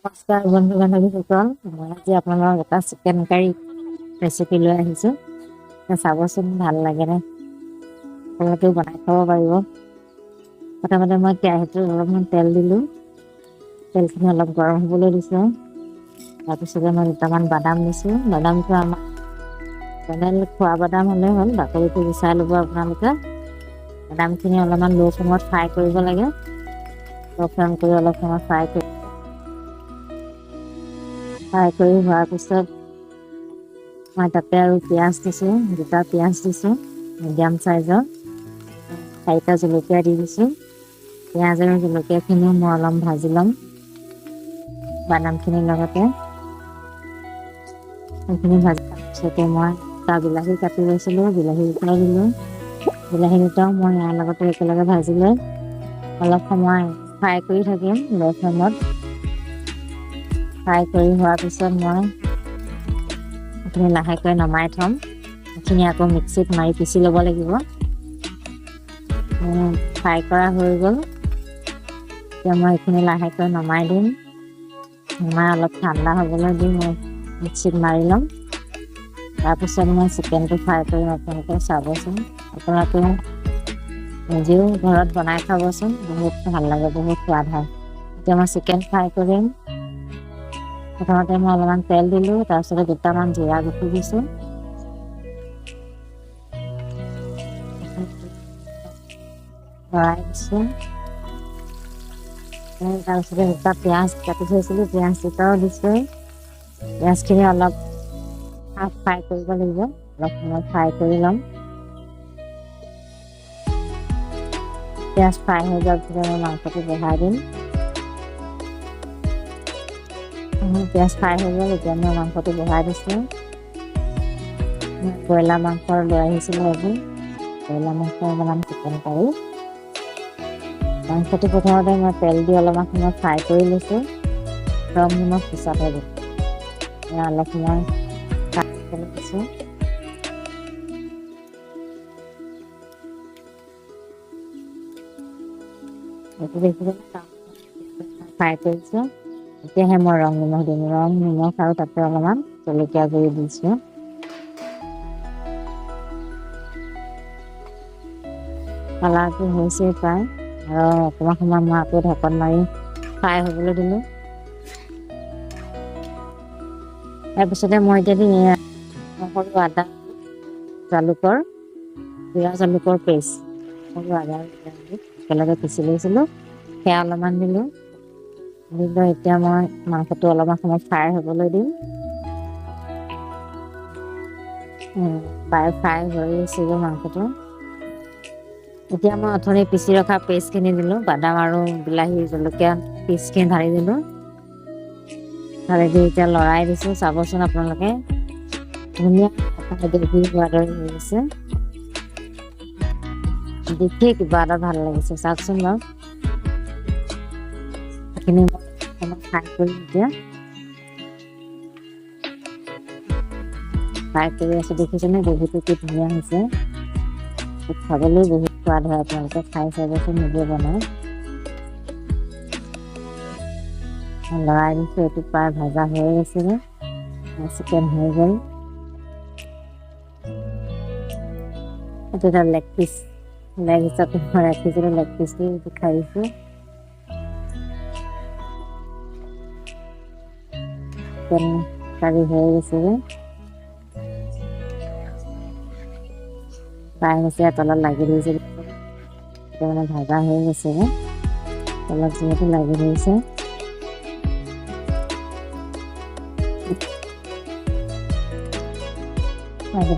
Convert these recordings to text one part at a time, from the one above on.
নমস্কাৰ বন্ধু বান্ধৱীসকল, মই আজি আপোনালোকক এটা চিকেন কাৰী ৰেচিপি লৈ আহিছোঁ। চাবচোন ভাল লাগেনে, ঘৰতো বনাই খাব পাৰিব। প্ৰথমতে মই কেৰাহীটোত অলপমান তেল দিলোঁ। তেলখিনি অলপ গৰম হ'বলৈ দিছোঁ। তাৰপিছতে মই দুটামান বাদাম দিছোঁ। বাদামটো আমাৰ জেনেৰেল খোৱা বাদাম হ'লে হ'ল, বাকলিটো গুচাই ল'ব আপোনালোকে। বাদামখিনি অলপমান ল' ফ্লেমত ফ্ৰাই কৰিব লাগে। ল' ফ্লেম কৰি অলপ সময় ফ্ৰাই হোৱাৰ পিছত মই তাতে আৰু পিঁয়াজ দিছোঁ, দুটা পিঁয়াজ দিছোঁ মিডিয়াম চাইজৰ। 4টা জলকীয়া দি দিছোঁ। পিঁয়াজ আৰু জলকীয়াখিনিও মই অলপ ভাজি ল'ম বাদামখিনিৰ লগতে। সেইখিনি ভাজাৰ পিছতে মই এটা বিলাহী কাটি লৈছিলোঁ, বিলাহী দুটা দিলোঁ। বিলাহী দুটাও মই ইয়াৰ লগতে একেলগে ভাজি লৈ অলপ সময় ফ্ৰাই কৰি থাকিম ল' ফ্লেমত। ফ্ৰাই কৰি হোৱাৰ পিছত মই সেইখিনি লাহেকৈ নমাই থ'ম। সেইখিনি আকৌ মিক্সিত মাৰি পিচি ল'ব লাগিব। ফ্ৰাই কৰা হৈ গ'ল। এতিয়া মই এইখিনি লাহেকৈ নমাই দিম। নমাই অলপ ঠাণ্ডা হ'বলৈ দি মই মিক্সিত মাৰি ল'ম। তাৰপিছত মই চিকেনটো ফ্ৰাই কৰিম। আপোনালোকে চাবচোন, আপোনালোকে নিজেও ঘৰত বনাই খাবচোন, বহুত ভাল লাগে, বহুত সোৱাদ হয়। এতিয়া মই চিকেন ফ্ৰাই কৰিম। প্ৰথমতে মই অলপমান তেল দিলোঁ, তাৰপিছতে দুটামান জিৰা গুটি দিছোঁ। লৰাই দিছোঁ। তাৰপিছতে দুটা পিঁয়াজ কাটি থৈছিলোঁ, পিঁয়াজ দুটাও দিছোঁ। পিঁয়াজখিনি অলপ হাফ ফ্ৰাই কৰিব লাগিব, অলপ সময় ফ্ৰাই কৰি ল'ম। পিঁয়াজ ফ্ৰাই হৈ যোৱাৰ পিছতে মই মাংসটো বহাই দিম। পিঁয়াজ ফ্ৰাই হৈ গ'ল, এতিয়া মই মাংসটো বহাই দিছোঁ। ব্ৰইলাৰ মাংস লৈ আহিছিলোঁ আজি, ব্ৰইলাৰ মাংস বনাম চিকেন কাৰী। মাংসটো প্ৰথমতে মই তেল দি অলপমান সময় ফ্ৰাই কৰি লৈছোঁ। ৰং নিমখ পিছতহে দিম। অলপ সময় ফ্ৰাই দিছোঁ। ফ্ৰাই কৰিছোঁ। এতিয়াহে মই ৰং নিমখ দিম। ৰং নিমখ আৰু তাতে অলপমান জলকীয়া গুড়ি দিছোঁ। কালাৰটো হৈছে প্ৰায়, আৰু অকণমান সময় মই আকৌ ঢাকোন মাৰি ফ্ৰাই হ'বলৈ দিলোঁ। তাৰপিছতে মই এতিয়া নহৰু, আদা, জিৰা জালুকৰ পেষ্ট, নহৰু, আদা একেলগে পিচি লৈছিলোঁ, সেয়া অলপমান দিলোঁ। এতিয়া মই মাংসটো অলপমান সময় ফ্ৰাই হ'বলৈ দিম। ফ্ৰাই হৈ গৈছেগৈ মাংসটো। এতিয়া মই অথনি পিচি ৰখা পেষ্টখিনি দিলোঁ, বাদাম আৰু বিলাহী, জলকীয়া পেষ্টখিনি ঢালি দিলোঁ। ঢালি দি এতিয়া লৰাই দিছোঁ। চাবচোন আপোনালোকে, ধুনীয়া গ্ৰেভি হোৱাৰ দৰে হৈ আছে। দেখিয়ে কিবা এটা ভাল লাগিছে, চাওকচোন বাৰু। সেইখিনি মই ফ্ৰাই কৰিম এতিয়া। ফ্ৰাই কৰি আছোঁ, দেখিছেনে গ্ৰেভিটো কি ধুনীয়া হৈছে। খাবলৈও বহুত সোৱাদ হয়, আপোনালোকে খাই চাবচোন নিজে বনাই। লৰাই দিছোঁ, এইটো প্ৰায় ভজা হৈ গৈছেগৈ। চিকেন হৈ গ'ল। এইটো এটা লেগ পিচ, লেগ হিচাপে মই ৰাখিছিলোঁ, লেগ পিচটো খাই দিছোঁ। চিকেন কাৰী হৈ গৈছেগৈ। ফ্ৰাই হৈছে, তলত লাগি ধৰিছে, এতিয়া মানে ভাজা হৈ গৈছেগৈ। তলত যিহেতু লাগি ধৰিছে।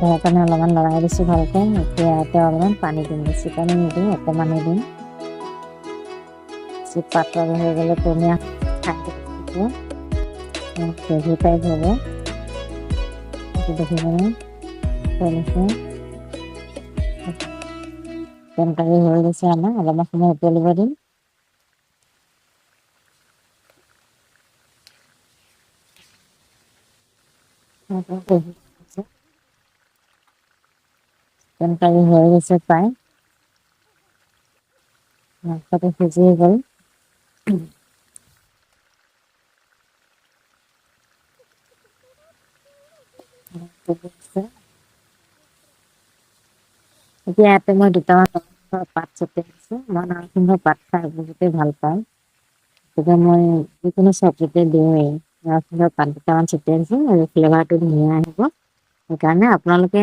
সেইকাৰণে অলপমান লৰাই দিছোঁ ভালকৈ। এতিয়া ইয়াতে অলপমান পানী দিম, বেছি পানী নিদিওঁ, অকণমানেই দিম। পাতল হৈ গ'লে পনীয়া গ্ৰেভি টাইপ হ'ব। দেখিছেনে? চিকেন কাৰী হৈ গৈছে আমাৰ, অলপমান সময় উতলিব দিম। চিকেন কাৰী হৈ গৈছে প্ৰায়, মাংসটো সিজি গ'ল। এতিয়া ইয়াতে মই দুটামান নৰসিংহৰ পাত ছটিয়াই দিছোঁ। মই নৰসিংহৰ পাত খাই বহুতেই ভাল পাওঁ। গতিকে মই যিকোনো চব্জিতে দিওঁৱেই। নৰসিংহৰ পাত দুটামান ছটিয়াই দিছোঁ আৰু ফ্লেভাৰটো ধুনীয়া আহিব। সেইকাৰণে আপোনালোকে